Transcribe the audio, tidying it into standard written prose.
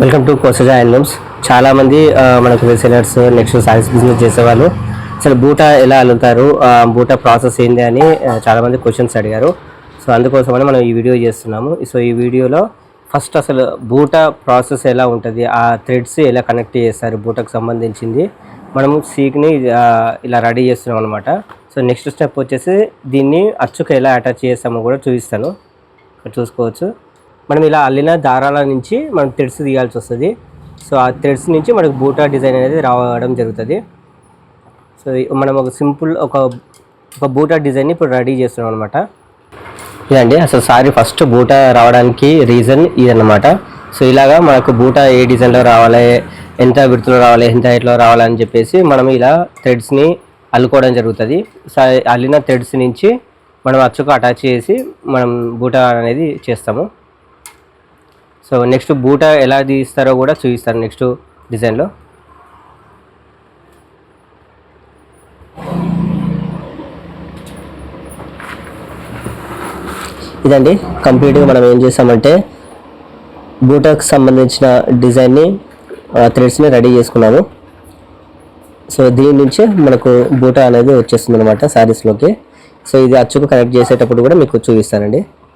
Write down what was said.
Welcome to కోసజా handlooms. చాలామంది మనకు resellers next saris business చేసేవాళ్ళు అసలు బూటా ఎలా అల్లుతారు, బూటా ప్రాసెస్ ఏంది అని చాలామంది క్వశ్చన్స్ అడిగారు. సో అందుకోసమని మనం ఈ వీడియో చేస్తున్నాము. సో ఈ వీడియోలో ఫస్ట్ అసలు బూటా ప్రాసెస్ ఎలా ఉంటుంది, ఆ థ్రెడ్స్ ఎలా కనెక్ట్ చేస్తారు, బూటాకు సంబంధించింది మనము సీక్ని ఇలా రెడీ చేస్తున్నాం అనమాట. సో నెక్స్ట్ స్టెప్ వచ్చేసి దీన్ని అచ్చుకు ఎలా అటాచ్ చేస్తామో కూడా చూపిస్తాను. చూసుకోవచ్చు, మనం ఇలా అల్లిన దారాల నుంచి మనం థ్రెడ్స్ తీయాల్సి వస్తుంది. సో ఆ థ్రెడ్స్ నుంచి మనకు బూటా డిజైన్ అనేది రావడం జరుగుతుంది. సో మనం ఒక సింపుల్ ఒక బూటా డిజైన్ని ఇప్పుడు రెడీ చేస్తున్నాం అనమాట. ఇదండి అసలు సారీ ఫస్ట్ బూటా రావడానికి రీజన్ ఇదన్నమాట. సో ఇలాగా మనకు బూటా ఏ డిజైన్లో రావాలి, ఎంత విడుతులో రావాలి, ఎంత హైట్లో రావాలని చెప్పేసి మనం ఇలా థ్రెడ్స్ని అల్లుకోవడం జరుగుతుంది. సో అల్లిన థ్రెడ్స్ నుంచి మనం అచ్చుకు అటాచ్ చేసి మనం బూటా అనేది చేస్తాము. సో నెక్స్ట్ బూటా ఎలా తీస్తారో కూడా చూపిస్తాను నెక్స్ట్ డిజైన్లో. ఇదండి కంప్లీట్గా మనం ఏం చేస్తామంటే బూటాకు సంబంధించిన డిజైన్ని థ్రెడ్స్ని రెడీ చేసుకున్నాము. సో దీని నుంచే మనకు బూటా అనేది వచ్చేస్తుంది అనమాట శారీస్లోకి. సో ఇది అచ్చుకు కనెక్ట్ చేసేటప్పుడు కూడా మీకు చూపిస్తానండి.